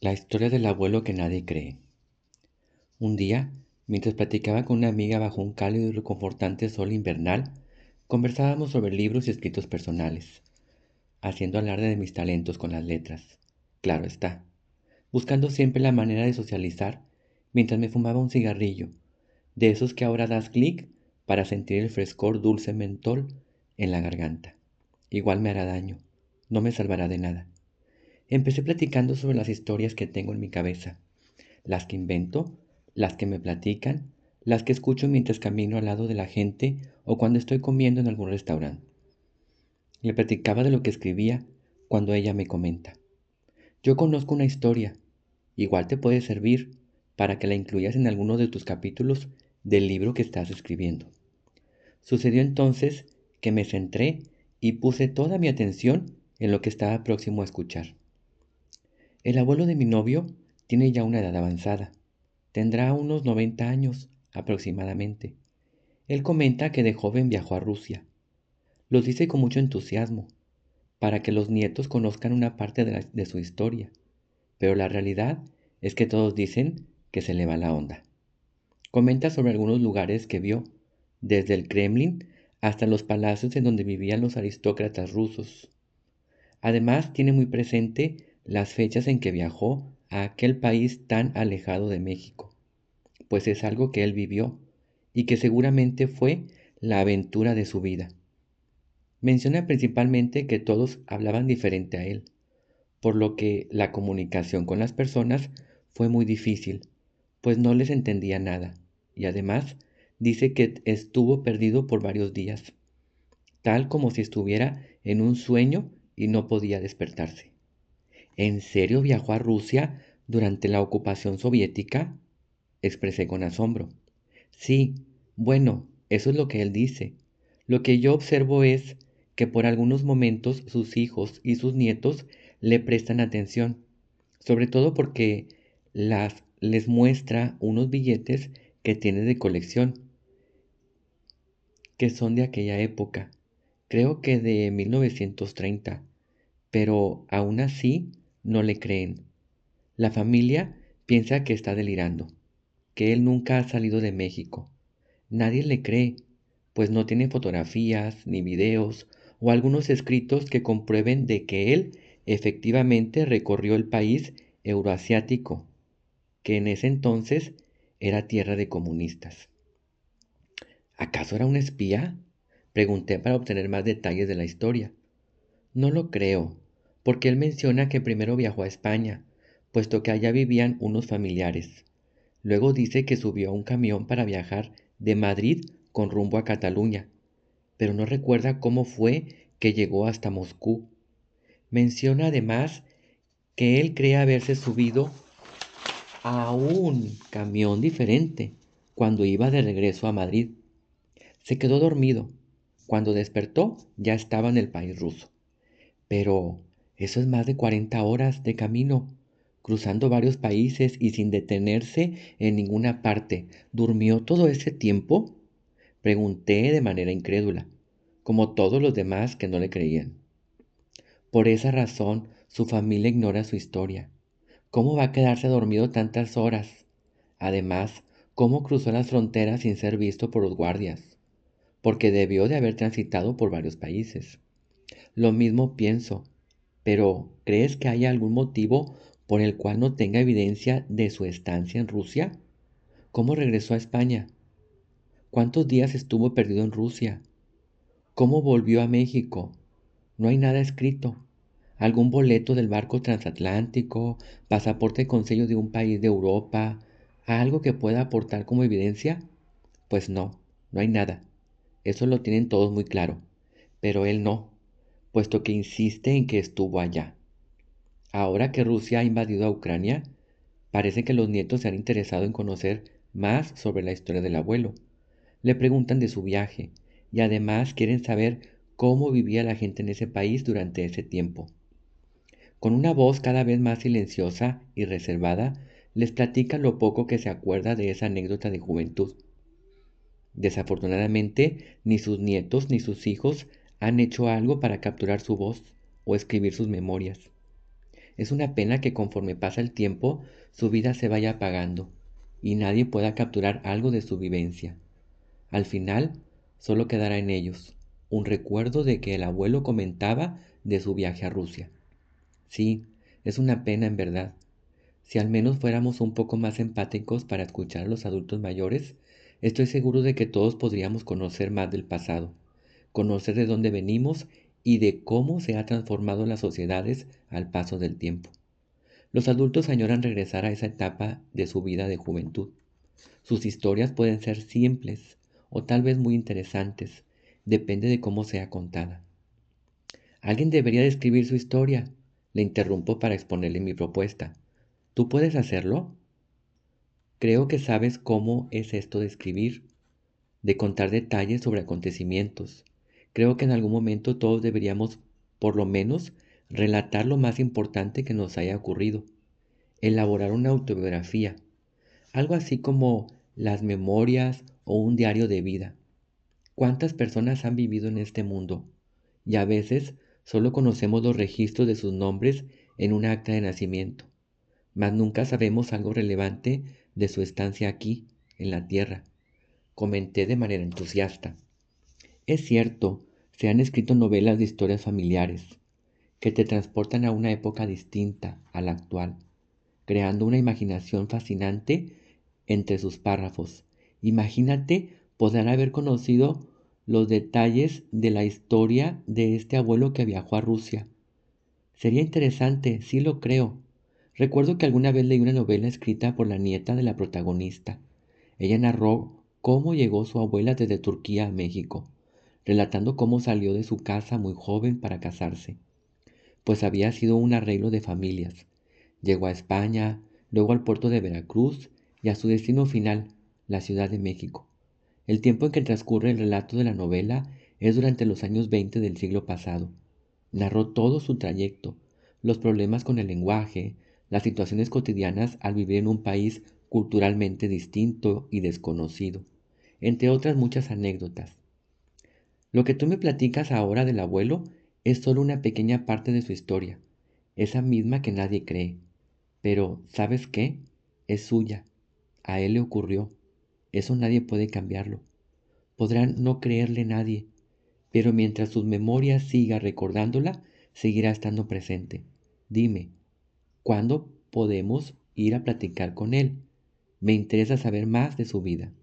La historia del abuelo que nadie cree. Un día, mientras platicaba con una amiga bajo un cálido y reconfortante sol invernal, conversábamos sobre libros y escritos personales, haciendo alarde de mis talentos con las letras. Claro está, buscando siempre la manera de socializar mientras me fumaba un cigarrillo, de esos que ahora das clic para sentir el frescor dulce mentol en la garganta. Igual me hará daño, no me salvará de nada. Empecé platicando sobre las historias que tengo en mi cabeza, las que invento, las que me platican, las que escucho mientras camino al lado de la gente o cuando estoy comiendo en algún restaurante. Le platicaba de lo que escribía cuando ella me comenta. Yo conozco una historia, igual te puede servir para que la incluyas en alguno de tus capítulos del libro que estás escribiendo. Sucedió entonces que me centré y puse toda mi atención en lo que estaba próximo a escuchar. El abuelo de mi novio tiene ya una edad avanzada. Tendrá unos 90 años aproximadamente. Él comenta que de joven viajó a Rusia. Lo dice con mucho entusiasmo, para que los nietos conozcan una parte de su historia. Pero la realidad es que todos dicen que se le va la onda. Comenta sobre algunos lugares que vio, desde el Kremlin hasta los palacios en donde vivían los aristócratas rusos. Además, tiene muy presente las fechas en que viajó a aquel país tan alejado de México, pues es algo que él vivió y que seguramente fue la aventura de su vida. Menciona principalmente que todos hablaban diferente a él, por lo que la comunicación con las personas fue muy difícil, pues no les entendía nada, y además dice que estuvo perdido por varios días, tal como si estuviera en un sueño y no podía despertarse. ¿En serio viajó a Rusia durante la ocupación soviética? Expresé con asombro. Sí, bueno, eso es lo que él dice. Lo que yo observo es que por algunos momentos sus hijos y sus nietos le prestan atención, sobre todo porque les muestra unos billetes que tiene de colección, que son de aquella época, creo que de 1930, pero aún así no le creen. La familia piensa que está delirando, que él nunca ha salido de México. Nadie le cree, pues no tiene fotografías ni videos o algunos escritos que comprueben de que él efectivamente recorrió el país euroasiático, que en ese entonces era tierra de comunistas. ¿Acaso era un espía? Pregunté para obtener más detalles de la historia. No lo creo, porque él menciona que primero viajó a España, puesto que allá vivían unos familiares. Luego dice que subió a un camión para viajar de Madrid con rumbo a Cataluña, pero no recuerda cómo fue que llegó hasta Moscú. Menciona además que él cree haberse subido a un camión diferente cuando iba de regreso a Madrid. Se quedó dormido. Cuando despertó ya estaba en el país ruso. Pero eso es más de 40 horas de camino, cruzando varios países y sin detenerse en ninguna parte. ¿Durmió todo ese tiempo? Pregunté de manera incrédula, como todos los demás que no le creían. Por esa razón, su familia ignora su historia. ¿Cómo va a quedarse dormido tantas horas? Además, ¿cómo cruzó las fronteras sin ser visto por los guardias? Porque debió de haber transitado por varios países. Lo mismo pienso, pero ¿crees que haya algún motivo por el cual no tenga evidencia de su estancia en Rusia? ¿Cómo regresó a España? ¿Cuántos días estuvo perdido en Rusia? ¿Cómo volvió a México? No hay nada escrito. ¿Algún boleto del barco transatlántico, pasaporte con sello de un país de Europa, algo que pueda aportar como evidencia? Pues no, no hay nada. Eso lo tienen todos muy claro, pero él no, puesto que insiste en que estuvo allá. Ahora que Rusia ha invadido a Ucrania, parece que los nietos se han interesado en conocer más sobre la historia del abuelo. Le preguntan de su viaje y además quieren saber cómo vivía la gente en ese país durante ese tiempo. Con una voz cada vez más silenciosa y reservada, les platica lo poco que se acuerda de esa anécdota de juventud. Desafortunadamente, ni sus nietos ni sus hijos han hecho algo para capturar su voz o escribir sus memorias. Es una pena que conforme pasa el tiempo, su vida se vaya apagando y nadie pueda capturar algo de su vivencia. Al final, solo quedará en ellos un recuerdo de que el abuelo comentaba de su viaje a Rusia. Sí, es una pena en verdad. Si al menos fuéramos un poco más empáticos para escuchar a los adultos mayores, estoy seguro de que todos podríamos conocer más del pasado, conocer de dónde venimos y de cómo se han transformado las sociedades al paso del tiempo. Los adultos añoran regresar a esa etapa de su vida de juventud. Sus historias pueden ser simples o tal vez muy interesantes, depende de cómo sea contada. Alguien debería describir su historia. Le interrumpo para exponerle mi propuesta. ¿Tú puedes hacerlo? Creo que sabes cómo es esto de escribir, de contar detalles sobre acontecimientos. Creo que en algún momento todos deberíamos, por lo menos, relatar lo más importante que nos haya ocurrido, elaborar una autobiografía, algo así como las memorias o un diario de vida. ¿Cuántas personas han vivido en este mundo? Y a veces solo conocemos los registros de sus nombres en un acta de nacimiento, mas nunca sabemos algo relevante de su estancia aquí, en la tierra. Comenté de manera entusiasta. Es cierto, se han escrito novelas de historias familiares, que te transportan a una época distinta a la actual, creando una imaginación fascinante entre sus párrafos. Imagínate poder haber conocido los detalles de la historia de este abuelo que viajó a Rusia. Sería interesante, sí lo creo. Recuerdo que alguna vez leí una novela escrita por la nieta de la protagonista. Ella narró cómo llegó su abuela desde Turquía a México, relatando cómo salió de su casa muy joven para casarse, pues había sido un arreglo de familias. Llegó a España, luego al puerto de Veracruz y a su destino final, la Ciudad de México. El tiempo en que transcurre el relato de la novela es durante los años 20 del siglo pasado. Narró todo su trayecto, los problemas con el lenguaje, las situaciones cotidianas al vivir en un país culturalmente distinto y desconocido, entre otras muchas anécdotas. Lo que tú me platicas ahora del abuelo es solo una pequeña parte de su historia, esa misma que nadie cree. Pero, ¿sabes qué? Es suya. A él le ocurrió. Eso nadie puede cambiarlo. Podrán no creerle nadie, pero mientras sus memorias siga recordándola, seguirá estando presente. Dime, ¿cuándo podemos ir a platicar con él? Me interesa saber más de su vida.